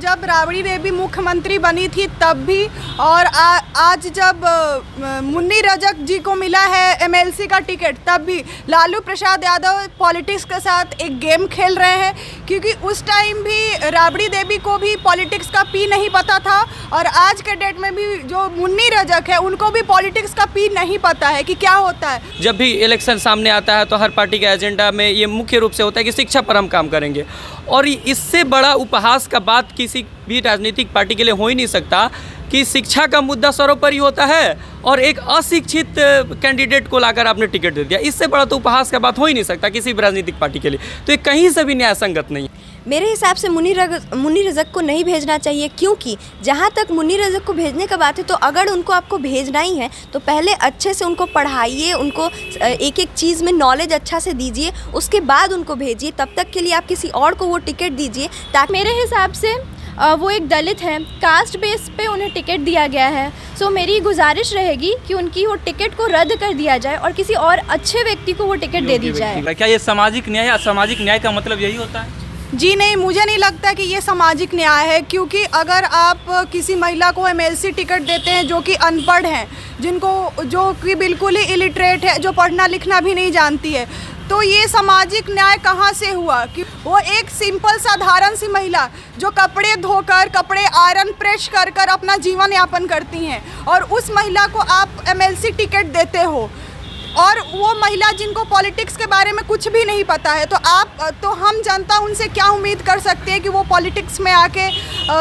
जब राबड़ी देवी मुख्यमंत्री बनी थी तब भी, और आज जब मुन्नी रजक जी को मिला है एमएलसी का टिकट तब भी लालू प्रसाद यादव पॉलिटिक्स के साथ एक गेम खेल रहे हैं। क्योंकि उस टाइम भी राबड़ी देवी को भी पॉलिटिक्स का पी नहीं पता था, और आज के डेट में भी जो मुन्नी रजक है उनको भी पॉलिटिक्स का पी नहीं पता है कि क्या होता है। जब भी इलेक्शन सामने आता है तो हर पार्टी के एजेंडा में ये मुख्य रूप से होता है कि शिक्षा पर हम काम करेंगे, और इससे बड़ा उपहास का बात किसी भी राजनीतिक पार्टी के लिए हो ही नहीं सकता कि शिक्षा का मुद्दा सर्वोपरि होता है और एक अशिक्षित कैंडिडेट को लाकर आपने टिकट दे दिया। इससे बड़ा तो उपहास का बात हो ही नहीं सकता किसी भी राजनीतिक पार्टी के लिए। तो ये कहीं से भी न्याय संगत नहीं है। मेरे हिसाब से मुन्नी रजक को नहीं भेजना चाहिए, क्योंकि जहाँ तक मुन्नी रजक को भेजने का बात है तो अगर उनको आपको भेजना ही है तो पहले अच्छे से उनको पढ़ाइए, उनको एक एक चीज़ में नॉलेज अच्छा से दीजिए, उसके बाद उनको भेजिए। तब तक के लिए आप किसी और को वो टिकट दीजिए ताकि मेरे हिसाब से वो एक दलित हैं, कास्ट बेस पे उन्हें टिकट दिया गया है। सो मेरी गुजारिश रहेगी कि उनकी वो टिकट को रद्द कर दिया जाए और किसी और अच्छे व्यक्ति को वो टिकट दे दी जाए। क्या ये सामाजिक न्याय, असामाजिक न्याय का मतलब यही होता है? जी नहीं, मुझे नहीं लगता कि ये सामाजिक न्याय है। क्योंकि अगर आप किसी महिला को एमएलसी टिकट देते हैं जो कि अनपढ़ हैं, जो कि बिल्कुल ही इलिटरेट है, जो पढ़ना लिखना भी नहीं जानती है, तो ये सामाजिक न्याय कहाँ से हुआ? कि वो एक सिंपल साधारण सी महिला जो कपड़े धोकर, कपड़े आयरन प्रेस कर कर अपना जीवन यापन करती हैं, और उस महिला को आप एमएलसी टिकट देते हो, और वो महिला जिनको पॉलिटिक्स के बारे में कुछ भी नहीं पता है, तो हम जनता उनसे क्या उम्मीद कर सकते हैं कि वो पॉलिटिक्स में आके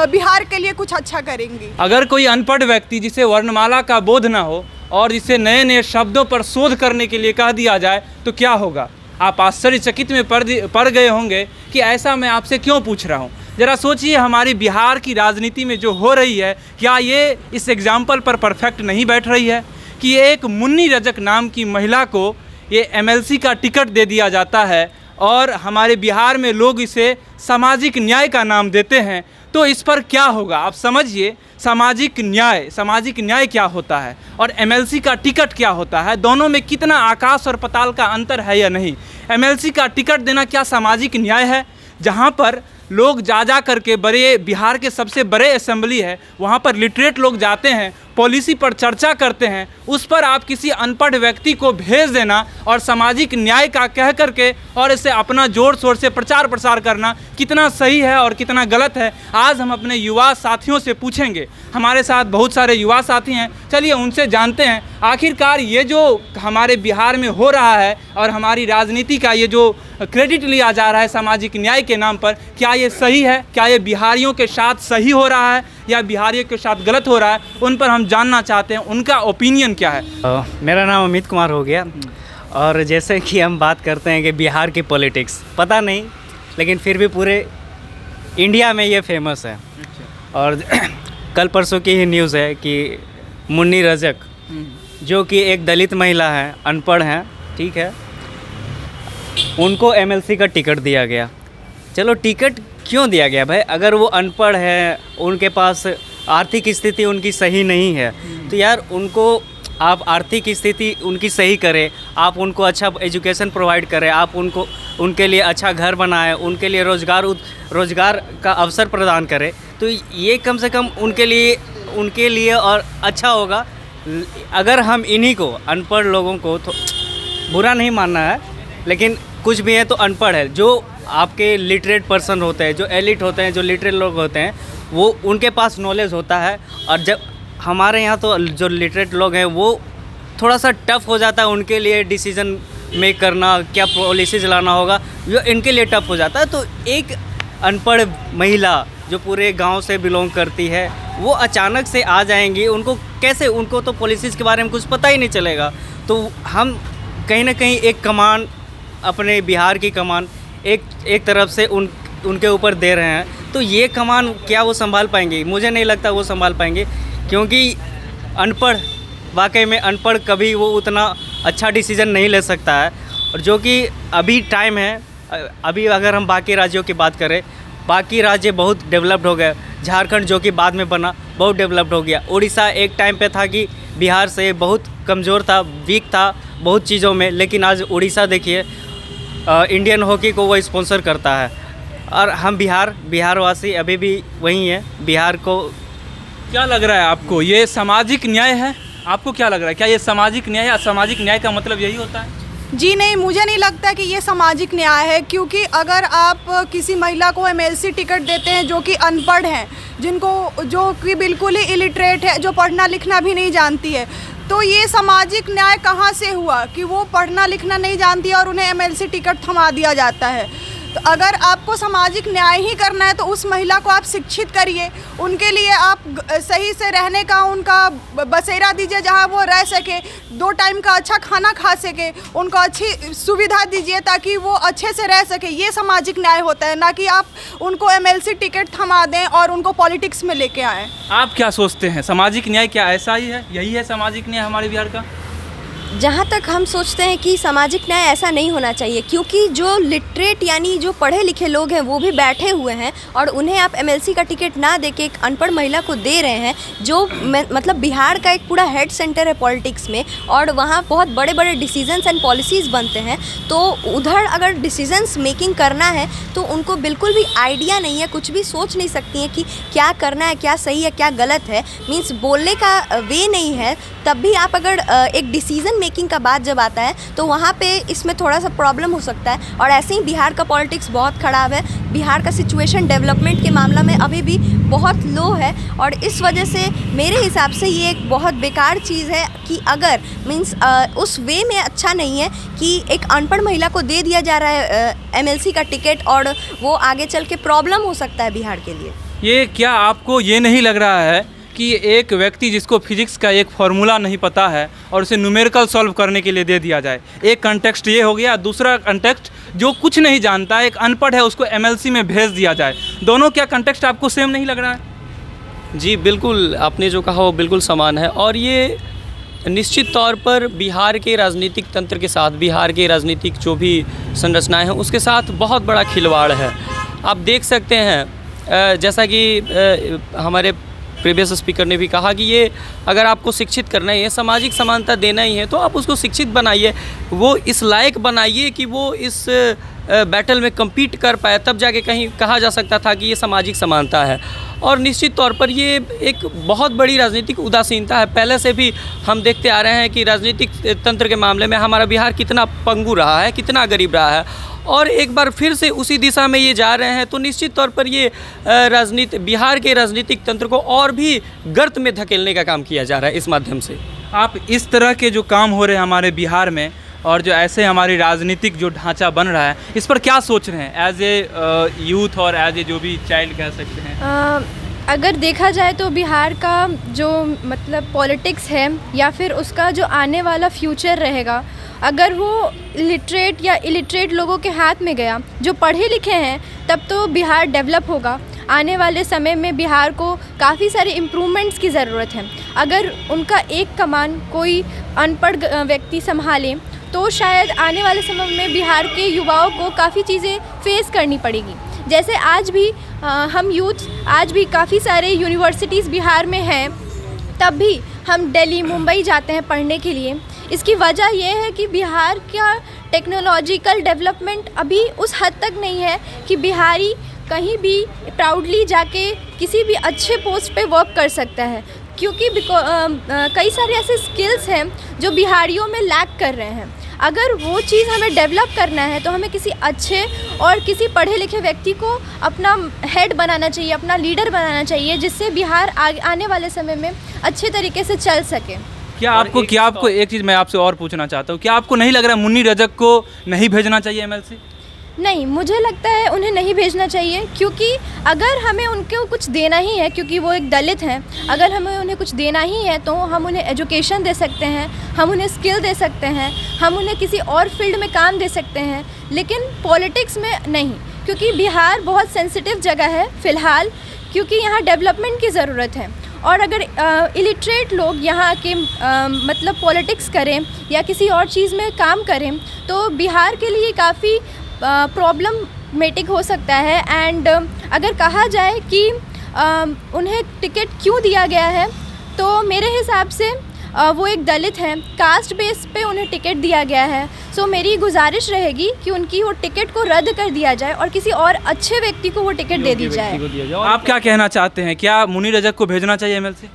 बिहार के लिए कुछ अच्छा करेंगी? अगर कोई अनपढ़ व्यक्ति जिसे वर्णमाला का बोध ना हो और जिसे नए नए शब्दों पर शोध करने के लिए कह दिया जाए तो क्या होगा? आप आश्चर्यचकित में पड़ गए होंगे कि ऐसा मैं आपसे क्यों पूछ रहा हूँ। ज़रा सोचिए, हमारी बिहार की राजनीति में जो हो रही है, क्या ये इस एग्जाम्पल पर परफेक्ट नहीं बैठ रही है कि एक मुन्नी रजक नाम की महिला को ये एमएलसी का टिकट दे दिया जाता है और हमारे बिहार में लोग इसे सामाजिक न्याय का नाम देते हैं? तो इस पर क्या होगा आप समझिए। सामाजिक न्याय क्या होता है और एमएलसी का टिकट क्या होता है? दोनों में कितना आकाश और पाताल का अंतर है या नहीं? एमएलसी का टिकट देना क्या सामाजिक न्याय है? जहाँ पर लोग जा करके बिहार के सबसे बड़े असेंबली है, वहाँ पर लिटरेट लोग जाते हैं, पॉलिसी पर चर्चा करते हैं, उस पर आप किसी अनपढ़ व्यक्ति को भेज देना और सामाजिक न्याय का कह करके और इसे अपना जोर शोर से प्रचार प्रसार करना कितना सही है और कितना गलत है? आज हम अपने युवा साथियों से पूछेंगे। हमारे साथ बहुत सारे युवा साथी हैं, चलिए उनसे जानते हैं आखिरकार ये जो हमारे बिहार में हो रहा है और हमारी राजनीति का ये जो क्रेडिट लिया जा रहा है सामाजिक न्याय के नाम पर, क्या ये सही है? क्या ये बिहारियों के साथ सही हो रहा है या बिहारियों के साथ गलत हो रहा है? उन पर हम जानना चाहते हैं, उनका ओपिनियन क्या है। मेरा नाम अमित कुमार हो गया, और जैसे कि हम बात करते हैं कि बिहार की पॉलिटिक्स पता नहीं, लेकिन फिर भी पूरे इंडिया में ये फेमस है। और कल परसों की ही न्यूज़ है कि मुन्नी रजक जो कि एक दलित महिला है, अनपढ़ हैं, ठीक है, उनको एमएलसी का टिकट दिया गया। चलो टिकट क्यों दिया गया भाई? अगर वो अनपढ़ है, उनके पास आर्थिक स्थिति उनकी सही नहीं है, तो यार उनको आप आर्थिक स्थिति उनकी सही करें, आप उनको अच्छा एजुकेशन प्रोवाइड करें, आप उनके लिए अच्छा घर बनाएं, उनके लिए रोज़गार का अवसर प्रदान करें, तो ये कम से कम उनके लिए और अच्छा होगा। अगर हम इन्हीं को, अनपढ़ लोगों को, तो बुरा नहीं मानना है, लेकिन कुछ भी है तो अनपढ़ है, जो आपके लिटरेट पर्सन होते हैं, जो एलिट होते हैं, जो लिटरेट लोग होते हैं, वो उनके पास नॉलेज होता है। और जब हमारे यहाँ तो जो लिटरेट लोग हैं वो थोड़ा सा टफ़ हो जाता है उनके लिए डिसीज़न मेक करना, क्या पॉलिसी चलाना होगा, जो इनके लिए टफ़ हो जाता है। तो एक अनपढ़ महिला जो पूरे गांव से बिलोंग करती है, वो अचानक से आ जाएंगी, उनको तो पॉलिसीज़ के बारे में कुछ पता ही नहीं चलेगा। तो हम कहीं ना कहीं एक कमान, अपने बिहार की कमान एक तरफ से उनके ऊपर दे रहे हैं, तो ये कमान क्या वो संभाल पाएंगे? मुझे नहीं लगता वो संभाल पाएंगे, क्योंकि अनपढ़, वाकई में अनपढ़ कभी वो उतना अच्छा डिसीज़न नहीं ले सकता है। और जो कि अभी टाइम है, अभी अगर हम बाकी राज्यों की बात करें, बाकी राज्य बहुत डेवलप्ड हो गए। झारखंड जो कि बाद में बना, बहुत डेवलप्ड हो गया। उड़ीसा एक टाइम पे था कि बिहार से बहुत कमज़ोर था, वीक था बहुत चीज़ों में, लेकिन आज उड़ीसा देखिए इंडियन हॉकी को वो स्पॉन्सर करता है। और हम बिहार वासी अभी भी वही हैं। बिहार को क्या लग रहा है आपको, ये सामाजिक न्याय है? आपको क्या लग रहा है, क्या ये सामाजिक न्याय है? सामाजिक न्याय का मतलब यही होता है? जी नहीं, मुझे नहीं लगता कि ये सामाजिक न्याय है, क्योंकि अगर आप किसी महिला को एमएलसी टिकट देते हैं जो कि अनपढ़ हैं, जो कि बिल्कुल ही इलिटरेट है, जो पढ़ना लिखना भी नहीं जानती है, तो ये सामाजिक न्याय कहाँ से हुआ कि वो पढ़ना लिखना नहीं जानती है और उन्हें एमएलसी टिकट थमा दिया जाता है। तो अगर आपको सामाजिक न्याय ही करना है तो उस महिला को आप शिक्षित करिए, उनके लिए आप सही से रहने का उनका बसेरा दीजिए जहां वो रह सके, 2 टाइम का अच्छा खाना खा सके, उनको अच्छी सुविधा दीजिए ताकि वो अच्छे से रह सके। ये सामाजिक न्याय होता है, ना कि आप उनको एमएलसी टिकट थमा दें और उनको पॉलिटिक्स में लेके आएँ। आप क्या सोचते हैं, सामाजिक न्याय क्या ऐसा ही है, यही है सामाजिक न्याय हमारे बिहार का? जहाँ तक हम सोचते हैं कि सामाजिक न्याय ऐसा नहीं होना चाहिए, क्योंकि जो लिटरेट यानी जो पढ़े लिखे लोग हैं वो भी बैठे हुए हैं और उन्हें आप एमएलसी का टिकट ना देके एक अनपढ़ महिला को दे रहे हैं, जो मतलब बिहार का एक पूरा हेड सेंटर है पॉलिटिक्स में और वहाँ बहुत बड़े बड़े डिसीजंस एंड पॉलिसीज़ बनते हैं। तो उधर अगर डिसीजंस मेकिंग करना है तो उनको बिल्कुल भी आइडिया नहीं है, कुछ भी सोच नहीं सकती हैं कि क्या करना है, क्या सही है, क्या गलत है, मीन्स बोलने का वे नहीं है। तब भी आप अगर एक डिसीज़न मेकिंग का बात जब आता है तो वहाँ पे इसमें थोड़ा सा प्रॉब्लम हो सकता है। और ऐसे ही बिहार का पॉलिटिक्स बहुत ख़राब है, बिहार का सिचुएशन डेवलपमेंट के मामला में अभी भी बहुत लो है और इस वजह से मेरे हिसाब से ये एक बहुत बेकार चीज़ है कि अगर मीन्स उस वे में अच्छा नहीं है कि एक अनपढ़ महिला को दे दिया जा रहा है एमएलसी का टिकट और वो आगे चल के प्रॉब्लम हो सकता है बिहार के लिए। ये क्या आपको ये नहीं लग रहा है कि एक व्यक्ति जिसको फिजिक्स का एक फार्मूला नहीं पता है और उसे न्यूमेरिकल सॉल्व करने के लिए दे दिया जाए, एक कंटेक्स्ट ये हो गया, दूसरा कंटेक्स्ट जो कुछ नहीं जानता है, एक अनपढ़ है, उसको एमएलसी में भेज दिया जाए, दोनों क्या कंटेक्स्ट आपको सेम नहीं लग रहा है? जी बिल्कुल, आपने जो कहा वो बिल्कुल समान है और ये निश्चित तौर पर बिहार के राजनीतिक तंत्र के साथ, बिहार के राजनीतिक जो भी संरचनाएं हैं उसके साथ बहुत बड़ा खिलवाड़ है। आप देख सकते हैं जैसा कि हमारे प्रीवियस स्पीकर ने भी कहा कि ये अगर आपको शिक्षित करना है, सामाजिक समानता देना ही है तो आप उसको शिक्षित बनाइए, वो इस लायक बनाइए कि वो इस बैटल में कम्पीट कर पाए, तब जाके कहीं कहा जा सकता था कि ये सामाजिक समानता है। और निश्चित तौर पर ये एक बहुत बड़ी राजनीतिक उदासीनता है। पहले से भी हम देखते आ रहे हैं कि राजनीतिक तंत्र के मामले में हमारा बिहार कितना पंगु रहा है, कितना गरीब रहा है और एक बार फिर से उसी दिशा में ये जा रहे हैं। तो निश्चित तौर पर ये बिहार के राजनीतिक तंत्र को और भी गर्त में धकेलने का काम किया जा रहा है इस माध्यम से। आप इस तरह के जो काम हो रहे हैं हमारे बिहार में और जो ऐसे हमारी राजनीतिक जो ढांचा बन रहा है, इस पर क्या सोच रहे हैं एज ए यूथ और एज ए जो भी चाइल्ड कह सकते हैं? अगर देखा जाए तो बिहार का जो मतलब पॉलिटिक्स है या फिर उसका जो आने वाला फ्यूचर रहेगा, अगर वो लिटरेट या इलिटरेट लोगों के हाथ में गया जो पढ़े लिखे हैं, तब तो बिहार डेवलप होगा। आने वाले समय में बिहार को काफ़ी सारे इम्प्रूवमेंट्स की ज़रूरत है। अगर उनका एक कमान कोई अनपढ़ व्यक्ति संभाले तो शायद आने वाले समय में बिहार के युवाओं को काफ़ी चीज़ें फेस करनी पड़ेगी। जैसे आज भी हम यूथ आज भी काफ़ी सारे यूनिवर्सिटीज़ बिहार में हैं, तब भी हम दिल्ली मुंबई जाते हैं पढ़ने के लिए। इसकी वजह यह है कि बिहार का टेक्नोलॉजिकल डेवलपमेंट अभी उस हद तक नहीं है कि बिहारी कहीं भी प्राउडली जाके किसी भी अच्छे पोस्ट पे वर्क कर सकता है, क्योंकि कई सारे ऐसे स्किल्स हैं जो बिहारियों में लैक कर रहे हैं। अगर वो चीज़ हमें डेवलप करना है तो हमें किसी अच्छे और किसी पढ़े लिखे व्यक्ति को अपना हेड बनाना चाहिए, अपना लीडर बनाना चाहिए, जिससे बिहार आने वाले समय में अच्छे तरीके से चल सके। क्या आपको एक चीज़ मैं आपसे और पूछना चाहता हूँ, क्या आपको नहीं लग रहा मुन्नी रजक को नहीं भेजना चाहिए एमएलसी? नहीं, मुझे लगता है उन्हें नहीं भेजना चाहिए, क्योंकि अगर हमें उनको कुछ देना ही है, क्योंकि वो एक दलित हैं, अगर हमें उन्हें कुछ देना ही है तो हम उन्हें एजुकेशन दे सकते हैं, हम उन्हें स्किल दे सकते हैं, हम उन्हें किसी और फील्ड में काम दे सकते हैं, लेकिन पॉलिटिक्स में नहीं। क्योंकि बिहार बहुत सेंसिटिव जगह है फ़िलहाल, क्योंकि यहाँ डेवलपमेंट की ज़रूरत है। और अगर इलिटरेट लोग यहाँ के मतलब पॉलिटिक्स करें या किसी और चीज़ में काम करें तो बिहार के लिए काफ़ी प्रॉब्लमेटिक हो सकता है। एंड अगर कहा जाए कि उन्हें टिकट क्यों दिया गया है, तो मेरे हिसाब से वो एक दलित हैं, कास्ट बेस पे उन्हें टिकट दिया गया है। सो मेरी गुजारिश रहेगी कि उनकी वो टिकट को रद्द कर दिया जाए और किसी और अच्छे व्यक्ति को वो टिकट दे दी जाए। आप क्या कहना चाहते हैं, क्या मुन्नी रजक को भेजना चाहिए एमएलसी?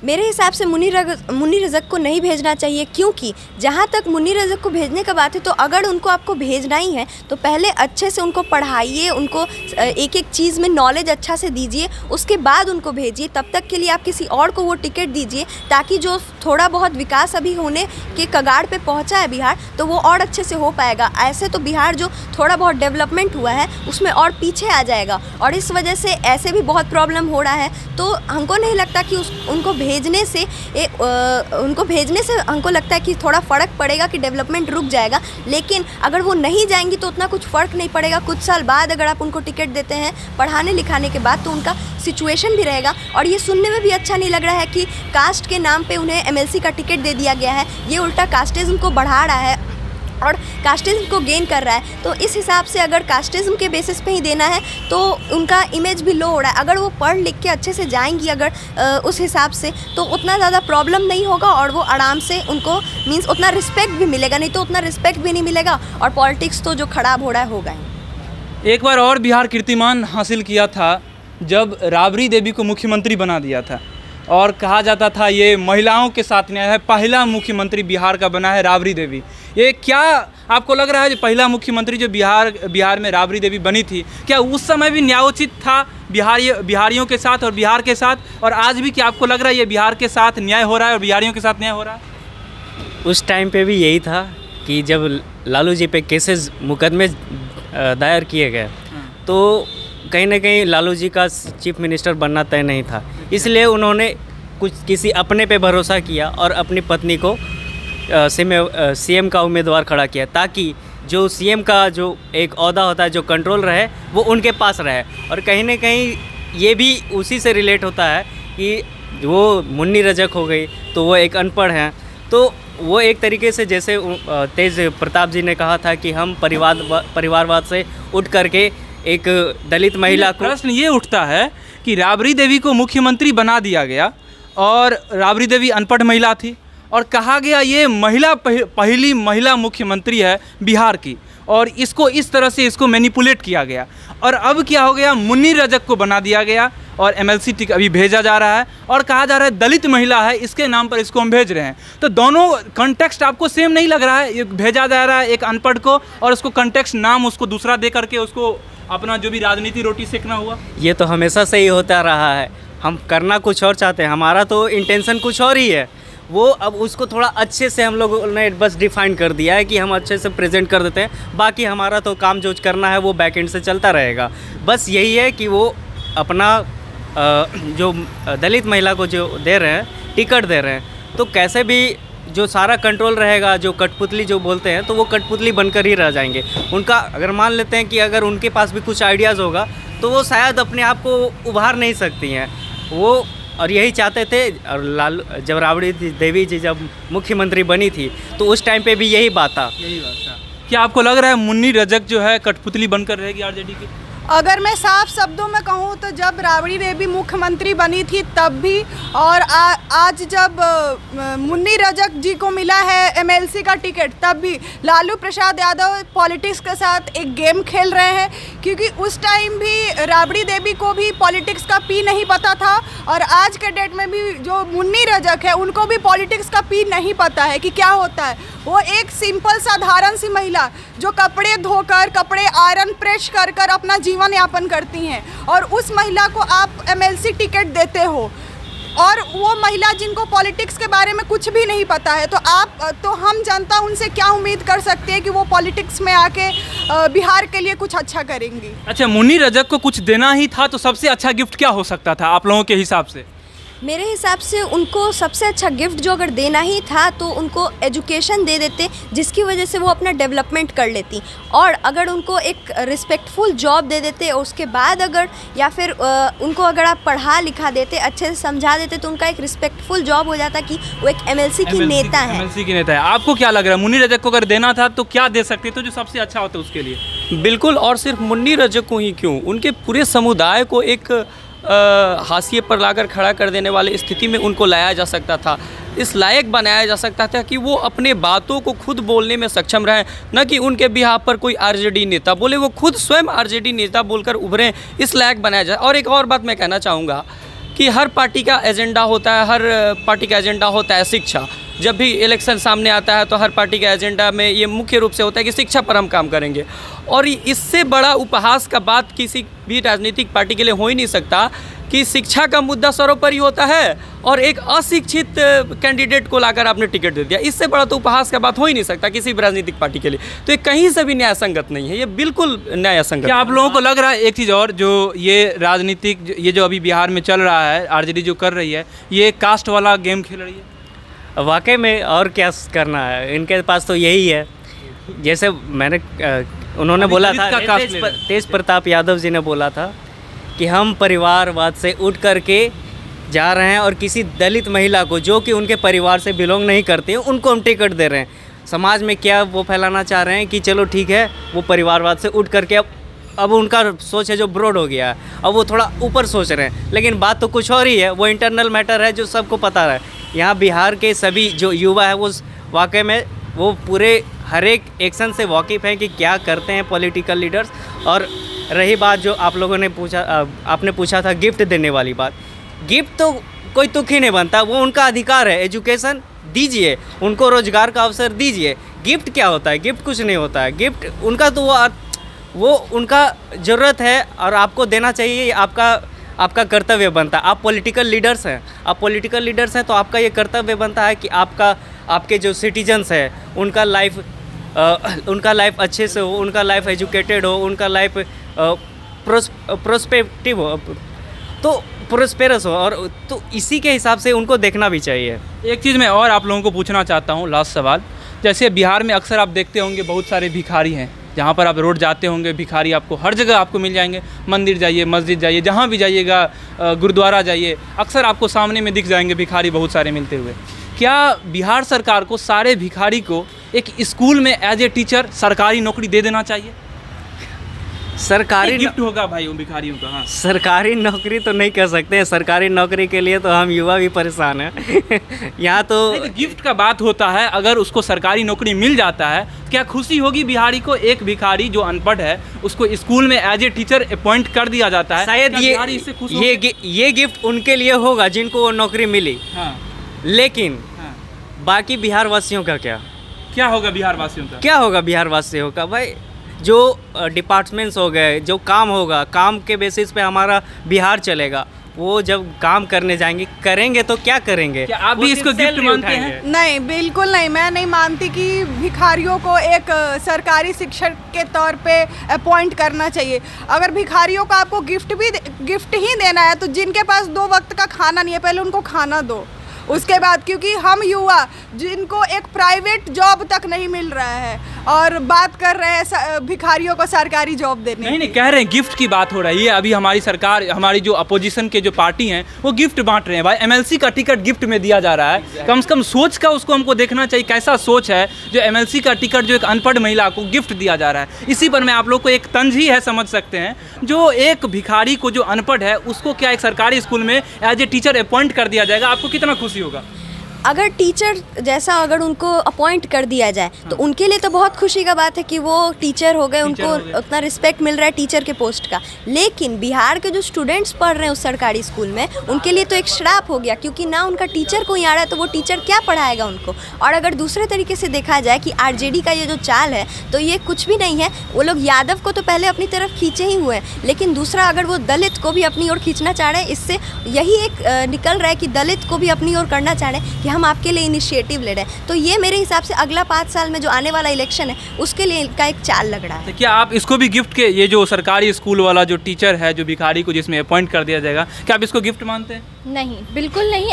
मेरे हिसाब से मुन्नी रजक को नहीं भेजना चाहिए, क्योंकि जहाँ तक मुन्नी रजक को भेजने का बात है तो अगर उनको आपको भेजना ही है तो पहले अच्छे से उनको पढ़ाइए, उनको एक एक चीज़ में नॉलेज अच्छा से दीजिए, उसके बाद उनको भेजिए। तब तक के लिए आप किसी और को वो टिकट दीजिए, ताकि जो थोड़ा बहुत विकास अभी होने के कगार पे पहुंचा है बिहार, तो वो और अच्छे से हो पाएगा। ऐसे तो बिहार जो थोड़ा बहुत डेवलपमेंट हुआ है उसमें और पीछे आ जाएगा, और इस वजह से ऐसे भी बहुत प्रॉब्लम हो रहा है। तो हमको नहीं लगता कि उनको भेजने से हमको लगता है कि थोड़ा फ़र्क पड़ेगा, कि डेवलपमेंट रुक जाएगा। लेकिन अगर वो नहीं जाएंगी तो उतना कुछ फ़र्क नहीं पड़ेगा। कुछ साल बाद अगर आप उनको टिकट देते हैं पढ़ाने लिखाने के बाद, तो उनका सिचुएशन भी रहेगा। और ये सुनने में भी अच्छा नहीं लग रहा है कि कास्ट के नाम पे उन्हें एमएलसी का टिकट दे दिया गया है। ये उल्टा कास्टिज्म को बढ़ा रहा है और कास्टिज्म को गेन कर रहा है। तो इस हिसाब से अगर कास्टिज्म के बेसिस पे ही देना है तो उनका इमेज भी लो हो रहा है। अगर वो पढ़ लिख के अच्छे से जाएंगी अगर उस हिसाब से, तो उतना ज़्यादा प्रॉब्लम नहीं होगा और वो आराम से उनको मीन्स उतना रिस्पेक्ट भी मिलेगा। नहीं तो उतना रिस्पेक्ट भी नहीं मिलेगा और पॉलिटिक्स तो जो खराब हो रहा है होगा ही। एक बार और बिहार कीर्तिमान हासिल किया था जब राबड़ी देवी को मुख्यमंत्री बना दिया था, और कहा जाता था ये महिलाओं के साथ न्याय है। पहला मुख्यमंत्री बिहार का बना है राबड़ी देवी। ये क्या आपको लग रहा है जो पहला मुख्यमंत्री जो बिहार में राबड़ी देवी बनी थी, क्या उस समय भी न्यायोचित था बिहारियों के साथ और बिहार के साथ, और आज भी क्या आपको लग रहा है ये बिहार के साथ न्याय हो रहा है और बिहारियों के साथ न्याय हो रहा है? उस टाइम पे भी यही था कि जब लालू जी पे केसेस मुकदमे दायर किए गए, तो कहीं ना कहीं लालू जी का चीफ मिनिस्टर बनना तय नहीं था। इसलिए उन्होंने किसी अपने पे भरोसा किया और अपनी पत्नी को सीएम का उम्मीदवार खड़ा किया, ताकि जो सीएम का जो एक ओहदा होता है, जो कंट्रोल रहे, वो उनके पास रहे। और कहीं ना कहीं ये भी उसी से रिलेट होता है कि वो मुन्नी रजक हो गई तो वो एक अनपढ़ हैं, तो वो एक तरीके से जैसे तेज प्रताप जी ने कहा था कि हम परिवारवाद से उठ करके एक दलित महिला को। प्रश्न ये उठता है कि राबड़ी देवी को मुख्यमंत्री बना दिया गया और राबड़ी देवी अनपढ़ महिला थी, और कहा गया ये पहली महिला मुख्यमंत्री है बिहार की, और इसको इस तरह से इसको मैनिपुलेट किया गया। और अब क्या हो गया, मुन्नी रजक को बना दिया गया और एमएलसी टिकट अभी भेजा जा रहा है, और कहा जा रहा है दलित महिला है, इसके नाम पर इसको हम भेज रहे हैं। तो दोनों कंटेक्स्ट आपको सेम नहीं लग रहा है? ये भेजा जा रहा है एक अनपढ़ को, और उसको कंटेक्स्ट नाम उसको दूसरा दे करके उसको अपना जो भी राजनीति रोटी सेकना हुआ। ये तो हमेशा से ही होता रहा है। हम करना कुछ और चाहते हैं, हमारा तो इंटेंशन कुछ और ही है। वो अब उसको थोड़ा अच्छे से हम लोगों ने बस डिफाइन कर दिया है कि हम अच्छे से प्रेजेंट कर देते हैं। बाकी हमारा तो काम जो करना है वो बैक एंड से चलता रहेगा। बस यही है कि वो अपना जो दलित महिला को जो दे रहे हैं, टिकट दे रहे हैं, तो कैसे भी जो सारा कंट्रोल रहेगा, जो कठपुतली जो बोलते हैं, तो वो कठपुतली बनकर ही रह जाएंगे। उनका अगर मान लेते हैं कि अगर उनके पास भी कुछ आइडियाज़ होगा तो वो शायद अपने आप को उभार नहीं सकती हैं वो। और यही चाहते थे। और जब राबड़ी देवी जी जब मुख्यमंत्री बनी थी तो उस टाइम पे भी यही बात था। क्या आपको लग रहा है मुन्नी रजक जो है कठपुतली बनकर रहेगी आरजेडी की? अगर मैं साफ शब्दों में कहूँ तो जब राबड़ी देवी मुख्यमंत्री बनी थी तब भी, और आज जब मुन्नी रजक जी को मिला है एमएलसी का टिकट, तब भी लालू प्रसाद यादव पॉलिटिक्स के साथ एक गेम खेल रहे हैं। क्योंकि उस टाइम भी राबड़ी देवी को भी पॉलिटिक्स का पी नहीं पता था, और आज के डेट में भी जो मुन्नी रजक है उनको भी पॉलिटिक्स का पी नहीं पता है कि क्या होता है। वो एक सिंपल साधारण सी महिला जो कपड़े धोकर, कपड़े आयरन प्रेस कर कर अपना जीवन यापन करती हैं, और उस महिला को आप एमएलसी टिकट देते हो, और वो महिला जिनको पॉलिटिक्स के बारे में कुछ भी नहीं पता है, तो हम जनता उनसे क्या उम्मीद कर सकते हैं कि वो पॉलिटिक्स में आके बिहार के लिए कुछ अच्छा करेंगी। अच्छा, मुन्नी रजक को कुछ देना ही था तो सबसे अच्छा गिफ्ट क्या हो सकता था आप लोगों के हिसाब से? मेरे हिसाब से उनको सबसे अच्छा गिफ्ट जो अगर देना ही था तो उनको एजुकेशन दे देते, जिसकी वजह से वो अपना डेवलपमेंट कर लेती। और अगर उनको एक रिस्पेक्टफुल जॉब दे देते, और उसके बाद अगर या फिर उनको अगर आप पढ़ा लिखा देते, अच्छे से समझा देते, तो उनका एक रिस्पेक्टफुल जॉब हो जाता कि वो एक एमएलसी की नेता है। एमएलसी की नेता है। आपको क्या लग रहा है मुन्नी रजक को अगर देना था तो क्या दे सकते तो जो सबसे अच्छा होता उसके लिए? बिल्कुल, और सिर्फ मुन्नी रजक को ही क्यों, उनके पूरे समुदाय को एक हाशिए पर लाकर खड़ा कर देने वाले स्थिति में उनको लाया जा सकता था। इस लायक बनाया जा सकता था कि वो अपने बातों को खुद बोलने में सक्षम रहें, न कि उनके बिहाफ पर कोई आरजेडी नेता बोले, वो खुद स्वयं आरजेडी नेता बोलकर उभरें, इस लायक बनाया जाए। और एक और बात मैं कहना चाहूँगा कि हर पार्टी का एजेंडा होता है, हर पार्टी का एजेंडा होता है शिक्षा। जब भी इलेक्शन सामने आता है तो हर पार्टी का एजेंडा में ये मुख्य रूप से होता है कि शिक्षा पर हम काम करेंगे। और इससे बड़ा उपहास का बात किसी भी राजनीतिक पार्टी के लिए हो ही नहीं सकता कि शिक्षा का मुद्दा सर्वोपरि होता है और एक अशिक्षित कैंडिडेट को लाकर आपने टिकट दे दिया। इससे बड़ा तो उपहास का बात हो ही नहीं सकता किसी भी राजनीतिक पार्टी के लिए। तो ये कहीं से भी न्याय संगत नहीं है, ये बिल्कुल न्याय संगत। क्या आप लोगों को लग रहा है एक चीज़ और, जो ये राजनीतिक ये जो अभी बिहार में चल रहा है, आरजेडी जो कर रही है, ये कास्ट वाला गेम खेल रही है? वाकई में और क्या करना है, इनके पास तो यही है। जैसे मैंने उन्होंने बोला था, तेज प्रताप यादव जी ने बोला था कि हम परिवारवाद से उठ करके जा रहे हैं और किसी दलित महिला को जो कि उनके परिवार से बिलोंग नहीं करती हैं उनको हम टिकट दे रहे हैं। समाज में क्या वो फैलाना चाह रहे हैं कि चलो ठीक है, वो परिवारवाद से उठ करके अब उनका सोच है जो ब्रॉड हो गया है, अब वो थोड़ा ऊपर सोच रहे हैं। लेकिन बात तो कुछ और ही है, वो इंटरनल मैटर है जो सबको पता है। यहाँ बिहार के सभी जो युवा है वो वाकई में वो पूरे हर एक एक्शन से वाकिफ़ हैं कि क्या करते हैं पॉलिटिकल लीडर्स। और रही बात जो आप लोगों ने पूछा, आपने पूछा था गिफ्ट देने वाली बात, गिफ्ट तो कोई तुक ही नहीं बनता, वो उनका अधिकार है। एजुकेशन दीजिए, उनको रोजगार का अवसर दीजिए। गिफ्ट क्या होता है? गिफ्ट कुछ नहीं होता है। गिफ्ट उनका तो वो उनका ज़रूरत है और आपको देना चाहिए, आपका कर्तव्य बनता है। आप पॉलिटिकल लीडर्स हैं तो आपका ये कर्तव्य बनता है कि आपके जो सिटीजन्स हैं उनका लाइफ अच्छे से हो, उनका लाइफ एजुकेटेड हो, उनका लाइफ प्रोस्पेक्टिव हो, तो प्रोस्पेरस हो, और तो इसी के हिसाब से उनको देखना भी चाहिए। एक चीज़ मैं और आप लोगों को पूछना चाहता हूँ, लास्ट सवाल। जैसे बिहार में अक्सर आप देखते होंगे बहुत सारे भिखारी हैं, जहाँ पर आप रोड जाते होंगे भिखारी आपको हर जगह आपको मिल जाएंगे। मंदिर जाइए, मस्जिद जाइए, जहाँ भी जाइएगा, गुरुद्वारा जाइए, अक्सर आपको सामने में दिख जाएंगे भिखारी बहुत सारे मिलते हुए। क्या बिहार सरकार को सारे भिखारी को एक स्कूल में एज ए टीचर सरकारी नौकरी दे देना चाहिए? सरकारी गिफ्ट होगा भाई उन भिखारियों का। हाँ, सरकारी नौकरी तो नहीं कह सकते। सरकारी नौकरी के लिए तो हम युवा भी परेशान हैं। यहाँ तो गिफ्ट का बात होता है, अगर उसको सरकारी नौकरी मिल जाता है क्या खुशी होगी बिहारी को? एक भिखारी जो अनपढ़ है उसको स्कूल में एज ए टीचर अपॉइंट कर दिया जाता है, शायद ये गिफ्ट उनके लिए होगा जिनको वो नौकरी मिली। हाँ। लेकिन बाकी बिहार वासियों का क्या होगा? बिहार वासियों का क्या होगा? बिहार वासियों का भाई जो डिपार्टमेंट्स हो गए, जो काम होगा, काम के बेसिस पे हमारा बिहार चलेगा। वो जब काम करने जाएंगे, करेंगे तो क्या करेंगे? क्या आप भी इसको गिफ्ट मानते हैं? नहीं, बिल्कुल नहीं। मैं नहीं मानती कि भिखारियों को एक सरकारी शिक्षक के तौर पे अपॉइंट करना चाहिए। अगर भिखारियों को आपको गिफ्ट ही देना है तो जिनके पास 2 वक्त का खाना नहीं है पहले उनको खाना दो, उसके बाद, क्योंकि हम युवा जिनको एक प्राइवेट जॉब तक नहीं मिल रहा है और बात कर रहे हैं भिखारियों को सरकारी जॉब देने। नहीं, कह रहे हैं गिफ्ट की बात हो रही है। अभी हमारी सरकार, हमारी जो अपोजिशन के जो पार्टी हैं वो गिफ्ट बांट रहे हैं। भाई एमएलसी का टिकट गिफ्ट में दिया जा रहा है। कम से कम सोच का उसको हमको देखना चाहिए, कैसा सोच है जो एमएलसी का टिकट जो एक अनपढ़ महिला को गिफ्ट दिया जा रहा है। इसी पर मैं आप लोग को एक तंज ही है, समझ सकते हैं, जो एक भिखारी को जो अनपढ़ है उसको क्या एक सरकारी स्कूल में एज ए टीचर अपॉइंट कर दिया जाएगा? आपको कितना खुशी होगा? अगर टीचर जैसा अगर उनको अपॉइंट कर दिया जाए तो उनके लिए तो बहुत खुशी का बात है कि वो टीचर हो गए, उनको उतना रिस्पेक्ट मिल रहा है टीचर के पोस्ट का। लेकिन बिहार के जो स्टूडेंट्स पढ़ रहे हैं उस सरकारी स्कूल में, उनके लिए तो एक श्राप हो गया, क्योंकि ना उनका टीचर कोई आ रहा है तो वो टीचर क्या पढ़ाएगा उनको। और अगर दूसरे तरीके से देखा जाए कि आरजेडी का ये जो चाल है तो ये कुछ भी नहीं है। वो लोग यादव को तो पहले अपनी तरफ खींचे ही हुए हैं, लेकिन दूसरा अगर वो दलित को भी अपनी ओर खींचना चाह रहे हैं, इससे यही एक निकल रहा है कि दलित को भी अपनी ओर करना चाह रहे हैं कि हम आपके लिए इनिशिएटिव ले रहे हैं। तो ये मेरे हिसाब से अगला 5 साल में जो आने वाला इलेक्शन है उसके लिए का एक चाल लग रहा है। तो क्या आप इसको भी गिफ्ट के, ये जो सरकारी स्कूल वाला जो टीचर है जो भिखारी को जिसमें अपॉइंट कर दिया जाएगा, क्या आप इसको गिफ्ट मानते हैं? नहीं, बिल्कुल नहीं।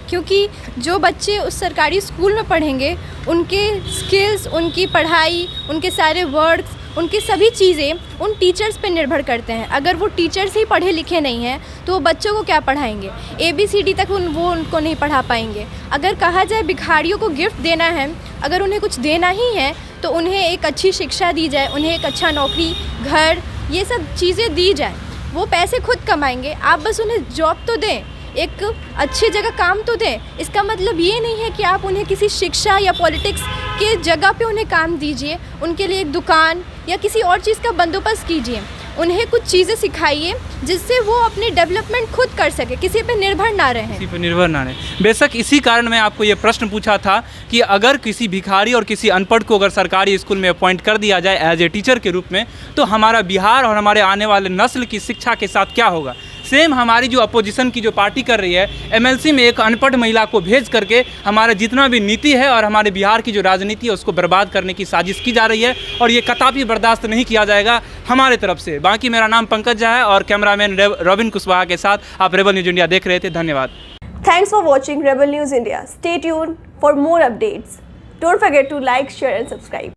क्योंकि जो बच्चे उस सरकारी स्कूल में पढ़ेंगे उनके स्किल्स, उनकी पढ़ाई, उनके सारे वर्ड्स, उनकी सभी चीज़ें उन टीचर्स पे निर्भर करते हैं। अगर वो टीचर्स ही पढ़े लिखे नहीं हैं तो वो बच्चों को क्या पढ़ाएंगे? ABCD तक वो उनको नहीं पढ़ा पाएंगे। अगर कहा जाए भिखारियों को गिफ्ट देना है, अगर उन्हें कुछ देना ही है तो उन्हें एक अच्छी शिक्षा दी जाए, उन्हें एक अच्छा नौकरी, घर, ये सब चीज़ें दी जाए। वो पैसे खुद कमाएंगे, आप बस उन्हें जॉब तो दें। एक अच्छी जगह काम तो दें। इसका मतलब ये नहीं है कि आप उन्हें किसी शिक्षा या पॉलिटिक्स के जगह पे उन्हें काम दीजिए, उनके लिए एक दुकान या किसी और चीज़ का बंदोबस्त कीजिए। उन्हें कुछ चीज़ें सिखाइए जिससे वो अपनी डेवलपमेंट खुद कर सके, किसी पे निर्भर ना रहें। किसी पर निर्भर ना रहें। बेशक इसी कारण मैं आपको ये प्रश्न पूछा था कि अगर किसी भिखारी और किसी अनपढ़ को अगर सरकारी स्कूल में अपॉइंट कर दिया जाए एज ए टीचर के रूप में, तो हमारा बिहार और हमारे आने वाले नस्ल की शिक्षा के साथ क्या होगा। सेम हमारी जो अपोजिशन की जो पार्टी कर रही है, एमएलसी में एक अनपढ़ महिला को भेज करके हमारा जितना भी नीति है और हमारे बिहार की जो राजनीति है उसको बर्बाद करने की साजिश की जा रही है, और ये कतई बर्दाश्त नहीं किया जाएगा हमारे तरफ से। बाकी मेरा नाम पंकज झा है और कैमरामैन रॉबिन कुशवाहा के साथ आप रेबल न्यूज़ इंडिया देख रहे थे। धन्यवाद। Thanks for watching Rebel News India. Stay tuned for more updates. Don't forget to like, share and subscribe.